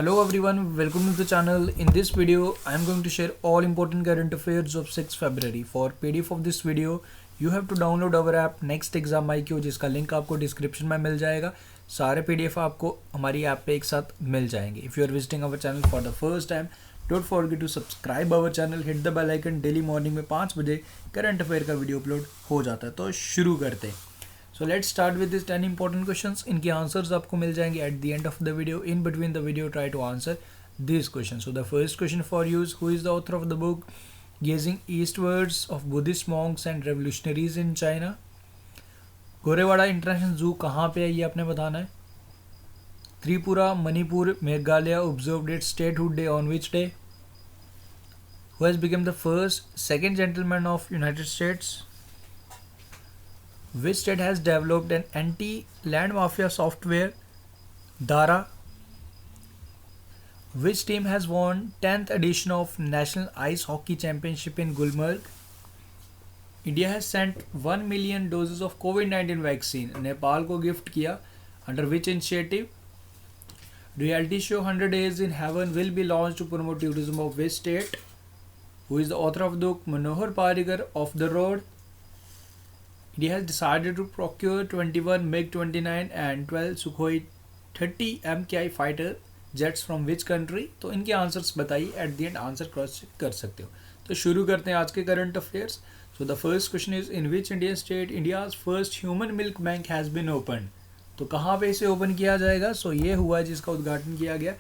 Hello everyone, welcome to the channel. In this video, I am going to share all important current affairs of 6 February. For PDF of this video, you have to download our app Next Exam IQ जिसका link आपको description में मिल जाएगा. सारे PDF आपको हमारी app पे एक साथ मिल जाएंगे. If you are visiting our channel for the first time, don't forget to subscribe our channel, hit the bell icon. Daily morning में 5 बजे करंट अफेयर का वीडियो अपलोड हो जाता है. तो शुरू करते हैं. So let's start with these 10 important questions. इनके आंसर्स आपको मिल जाएंगे at the end of the video. In between the video, try to answer these questions. So the first question for you is, who is the author of the book Gazing Eastwards of Buddhist Monks and Revolutionaries in China? Gorewada international जू कहाँ पे है ये आपने बताना है. Tripura, Manipur, Meghalaya observed its statehood day on which day? Who has become the first second gentleman of United States? Which state has developed an anti-land mafia software, Dara? Which team has won 10th edition of National Ice Hockey Championship in Gulmarg? India has sent 1 million doses of COVID-19 vaccine. Nepal को gift किया. Under which initiative? Reality show 100 Days in Heaven will be launched to promote tourism of which state? Who is the author of the book Manohar Parrikar Off the Road? India has decided to procure 21 MiG-29 and 12 Sukhoi 30 MKI fighter jets from which country? तो इनके answers बताइए. At the end answer cross check कर सकते हो. तो शुरू करते हैं आज के current affairs. So the first question is, in which Indian state India's first human milk bank has been open? तो कहाँ पे इसे ओपन किया जाएगा? सो ये हुआ जिसका उद्घाटन किया गया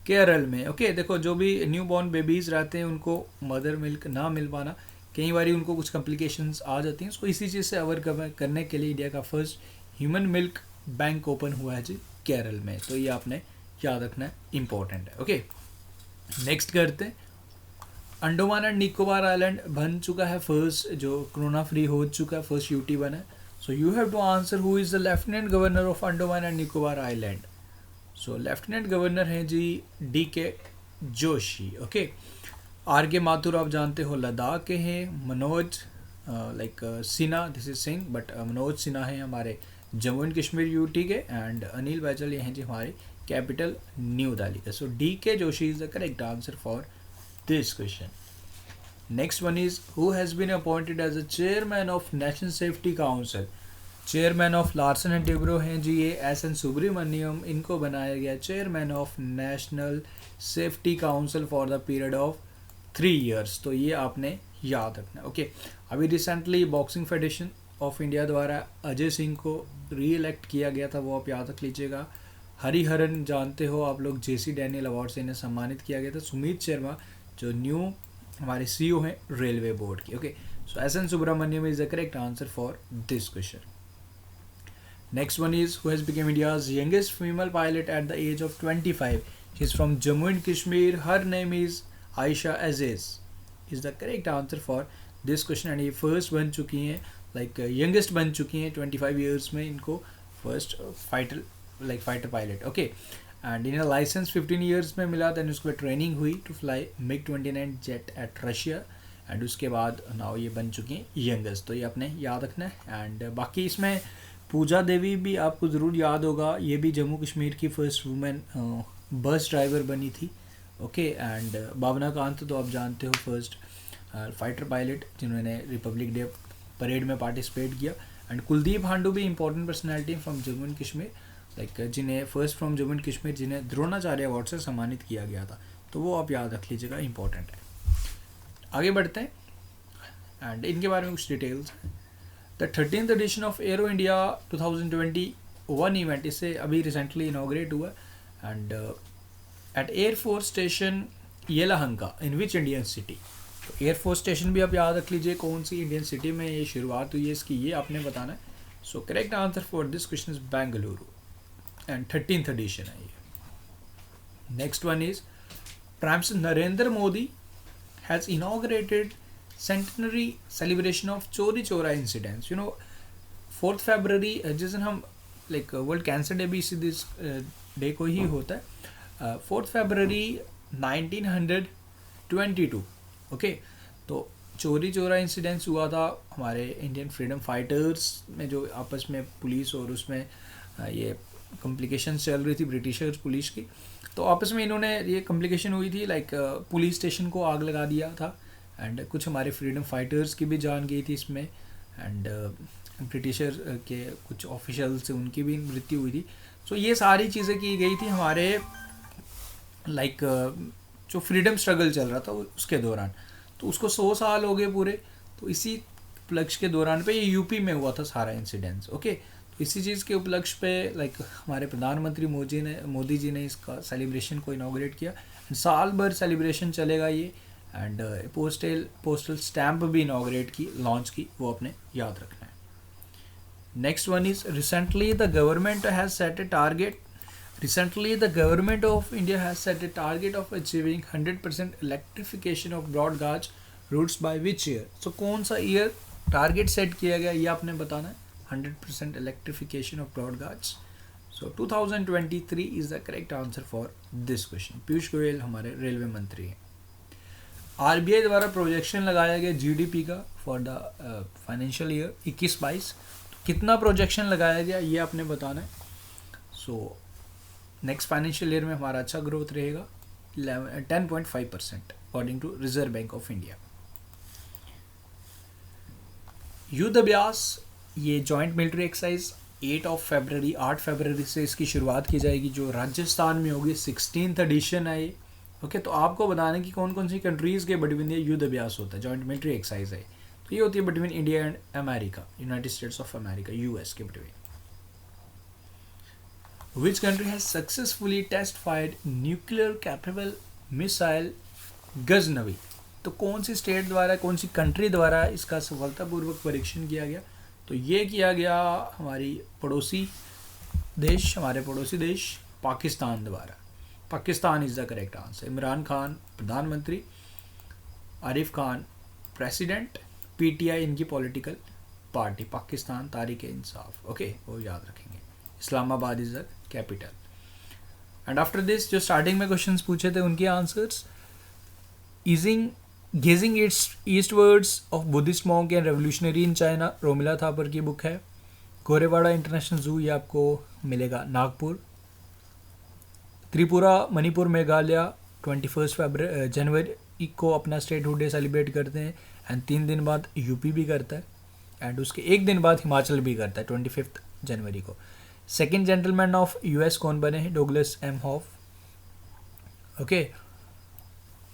केरल में. ओके देखो, जो भी न्यू बॉर्न बेबीज़ रहते हैं उनको मदर मिल्क ना मिल पाना, कई बार उनको कुछ कॉम्प्लिकेशंस आ जाती हैं. सो इसी चीज़ से अवर करने के लिए इंडिया का first human milk bank open हुआ है जी केरल में. तो ये आपने याद रखना है, इम्पोर्टेंट है. ओके नेक्स्ट करते हैं. अंडोमान एंड निकोबार आइलैंड बन चुका है फर्स्ट, जो कोरोना फ्री हो चुका है, फर्स्ट यूटी बना है. So you have to answer who is the lieutenant governor of Andaman and Nicobar island. So lieutenant governor हैं जी DK Joshi. Okay R K Mathur आप जानते हो लद्दाख के हैं. Manoj Sinha, this is Singh but Manoj Sinha हैं हमारे जम्मू एंड कश्मीर यूटी के. एंड अनिल बैजल ये हैं जी हमारे कैपिटल न्यू दिल्ली के. So DK Joshi is the correct answer for this question. Next one is, who has been appointed as a chairman of National Safety Council? Chairman of Larsen and Toubro हैं जी ये SN Subrahmanyam. इनको बनाया गया chairman of National Safety Council for the period of 3 years. तो ये आपने याद रखना है. ओके अभी recently boxing federation of India द्वारा अजय सिंह को री इलेक्ट किया गया था, वो आप याद रख लीजिएगा. हरिहरन जानते हो आप लोग, JC डैनियल अवार्ड से इन्हें सम्मानित किया गया था. सुमित शर्मा जो न्यू हमारे CEO हैं रेलवे बोर्ड की. Okay so SN Subrahmanyam is the correct answer for this question. Next one is, who has become India's youngest female pilot at the age of 25? She is from Jammu and Kashmir. Her name is Ayesha Aziz is the correct answer for this question. And ये first बन चुकी हैं, youngest बन चुकी हैं 25 years में. इनको first fighter pilot. Okay and इन्हें लाइसेंस 15 ईयर्स में मिला. दैन उसके बाद ट्रेनिंग हुई to fly MiG-29 jet at Russia. And उसके बाद नाउ ये बन चुकी हैं यंगेस्ट. तो ये आपने याद रखना है. एंड बाकी इसमें पूजा देवी भी आपको ज़रूर याद होगा. ये भी जम्मू कश्मीर की फर्स्ट वुमेन बस ड्राइवर बनी थी. ओके एंड भावना कांत तो आप जानते हो, फर्स्ट फाइटर पायलट जिन्होंने रिपब्लिक डे परेड में पार्टिसिपेट किया. एंड कुलदीप हांडू भी important personality from Jammu and Kashmir, जिन्हें first from Jammu and Kashmir जिन्हें द्रोणाचार्य अवार्ड से सम्मानित किया गया था. तो वो आप याद रख लीजिएगा, इंपॉर्टेंट है. आगे बढ़ते हैं एंड इनके बारे में कुछ details. The 13th edition of Aero India 2021 event, इससे अभी रिसेंटली इनॉग्रेट हुआ. And at air force station Yelahanka in which Indian city? तो एयरफोर्स स्टेशन भी आप याद रख लीजिए, कौन सी इंडियन सिटी में ये शुरुआत हुई है इसकी, ये आपने बताना है. So correct answer for this question is Bengaluru. And 13th edition है ये. Next one is, prime minister Narendra Modi has inaugurated centenary celebration of Chauri Chaura incidents. 4th February जिस दिन हम वर्ल्ड कैंसर डे भी इसी दिस डे को ही होता है. 4th February 1922. ओके तो चोरी चोरा इंसिडेंट्स हुआ था हमारे इंडियन फ्रीडम फाइटर्स में, जो आपस में पुलिस और उसमें ये कॉम्प्लिकेशन चल रही थी ब्रिटिशर्स पुलिस की. तो आपस में इन्होंने ये कॉम्प्लिकेशन हुई थी, लाइक पुलिस स्टेशन को आग लगा दिया था, एंड कुछ हमारे फ्रीडम फाइटर्स की भी जान गई थी इसमें, एंड ब्रिटिशर के कुछ ऑफिशियल से उनकी भी मृत्यु हुई थी। सो ये सारी चीज़ें की गई थी हमारे लाइक जो फ्रीडम स्ट्रगल चल रहा था उसके दौरान। तो उसको 100 साल हो गए पूरे। तो इसी उपलक्ष्य के दौरान पे ये यूपी में हुआ था सारा इंसिडेंट्स। ओके, तो इसी चीज़ के उपलक्ष्य पे लाइक हमारे प्रधानमंत्री मोदी जी ने इसका सेलिब्रेशन को इनॉग्रेट किया। साल भर सेलिब्रेशन चलेगा ये, एंड पोस्टल स्टैम्प भी इनॉग्रेट की, लॉन्च की, वो अपने याद रखना है। Next one is recently the government has set A target Recently, the government of India has set a target of achieving 100% electrification of broad gauge routes by which year? So, कौन सा year target set किया गया ये आपने बताना है। 100% electrification of broad gauge. So, 2023 is the correct answer for this question. Piyush Goyal हमारे railway मंत्री हैं। आरबीआई द्वारा प्रोजेक्शन लगाया गया जीडीपी का फॉर द फाइनेंशियल ईयर 21-22। कितना प्रोजेक्शन लगाया गया ये आपने बताना है। सो नेक्स्ट फाइनेंशियल ईयर में हमारा अच्छा ग्रोथ रहेगा 10.5% according to Reserve Bank of India. Yudh Abhyas, ये जॉइंट मिलिट्री एक्सरसाइज 8 फरवरी से इसकी शुरुआत की जाएगी, जो राजस्थान में होगी। 16th एडिशन है ये। ओके, तो आपको बताना है कि कौन कौन सी कंट्रीज़ के बिटवीन ये युद्ध अभ्यास होता है, जॉइंट मिलिट्री एक्सरसाइज है। तो ये होती है between India and America, United States of America, US के between. Which country has successfully test fired nuclear capable missile Ghaznavi? तो कौन सी स्टेट द्वारा, कौन सी कंट्री द्वारा इसका सफलतापूर्वक परीक्षण किया गया? तो ये किया गया हमारे पड़ोसी देश पाकिस्तान द्वारा। Pakistan is the correct answer. Imran Khan प्रधानमंत्री, आरिफ खान प्रेसिडेंट, पीटीआई इनकी political party, Pakistan Tehreek Insaf. Okay, वो याद रखेंगे। Islamabad is the capital. And after this जो स्टार्टिंग में क्वेश्चंस पूछे थे उनके answers. Gazing its eastwards of Buddhist monk and revolutionary in China, Romila Thapar की बुक है। गोरेवाड़ा इंटरनेशनल जू, ये आपको मिलेगा नागपुर। त्रिपुरा, मणिपुर, मेघालय 21 जनवरी को अपना स्टेटहुड डे सेलिब्रेट करते हैं, एंड 3 दिन बाद यूपी भी करता है, एंड उसके 1 दिन बाद हिमाचल भी करता है 25 जनवरी को। सेकेंड जेंटलमैन ऑफ यूएस कौन बने हैं? Douglas M Hoff. Okay,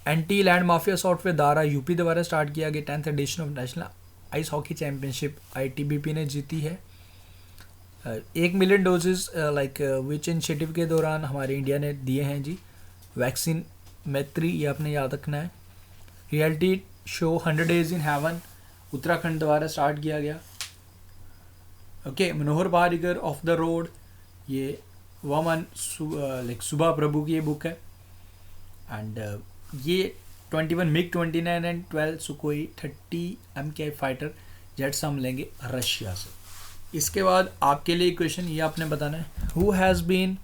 anti land mafia software दारा यूपी द्वारा स्टार्ट किया गया। 10th edition of national ice hockey championship ITBP ने जीती है। 1 million doses like which initiative के दौरान हमारे इंडिया ने दिए हैं जी। वैक्सीन मैत्री, ये आपने याद रखना है। Reality show 100 days in heaven Uttarakhand द्वारा स्टार्ट किया गया। Okay, Manohar Parrikar of the road, ये वमन लाइक सुबह प्रभु की ये बुक है। एंड ये 21 MiG-29 and 12 सुकोई 30 MKI fighter jets हम लेंगे रशिया से। इसके बाद आपके लिए क्वेश्चन ये आपने बताना है, who has been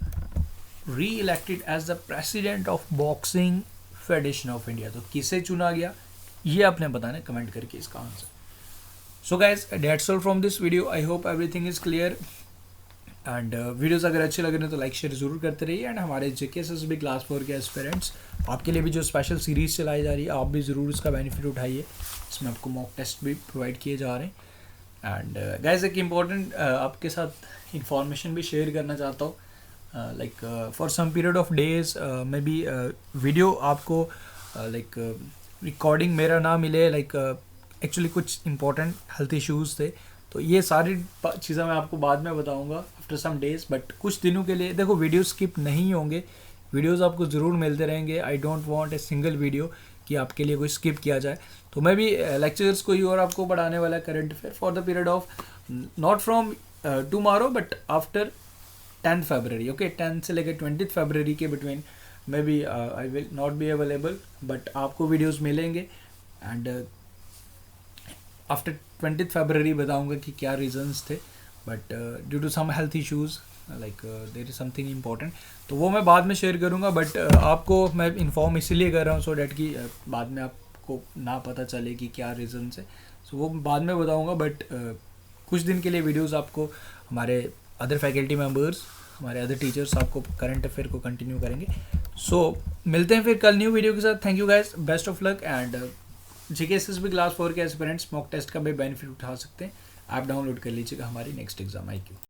re elected as the president of boxing federation of India? तो किसे चुना गया ये आपने बताना है कमेंट करके इसका answer. So guys, that's all from this video. I hope everything is clear, and videos अगर अच्छे लगे ना तो लाइक शेयर जरूर करते रहिए। एंड हमारे JKSSB क्लास 4 के एस्पिरेंट्स, आपके लिए भी जो स्पेशल सीरीज़ चलाई जा रही है, आप भी ज़रूर इसका बेनिफिट उठाइए। इसमें आपको मॉक टेस्ट भी प्रोवाइड किए जा रहे हैं। एंड गाइज, एक इम्पॉर्टेंट आपके साथ इंफॉर्मेशन भी शेयर करना चाहता हूँ। Like for some period of days may be video आपको लाइक रिकॉर्डिंग मेरा ना मिले। लाइक एक्चुअली कुछ इंपॉर्टेंट हेल्थ इश्यूज़ थे, तो ये सारी चीज़ें मैं आपको बाद में बताऊंगा आफ्टर सम डेज। बट कुछ दिनों के लिए देखो वीडियो स्किप नहीं होंगे, वीडियोस आपको ज़रूर मिलते रहेंगे। I don't want a single video कि आपके लिए कोई स्किप किया जाए। तो मैं भी लेक्चर्स कोई और आपको पढ़ाने वाला current affair for the period of not from tomorrow but after 10th फरवरी। ओके, 10 से लेकर 20th फरवरी के between may be I will not be available, but आपको वीडियोज़ मिलेंगे। एंड आफ्टर 20th फरवरी बताऊंगा कि क्या रीजंस थे, but due to some health issues like there is something important, तो वो मैं बाद में शेयर करूंगा। बट आपको मैं इन्फॉर्म इसीलिए कर रहा हूँ सो डैट कि बाद में आपको ना पता चले कि क्या रीजंस है। सो वो बाद में बताऊंगा। बट कुछ दिन के लिए वीडियोस आपको हमारे अदर फैकल्टी मेम्बर्स हमारे अदर टीचर्स आपको करंट अफेयर को कंटिन्यू करेंगे। सो मिलते हैं फिर कल न्यू वीडियो के साथ। Thank you guys, best of luck. And GKSSB class 4 के एस्पिरेंट्स मॉक टेस्ट का भी बेनिफिट उठा सकते हैं। आप डाउनलोड कर लीजिएगा हमारी नेक्स्ट एग्जाम IQ।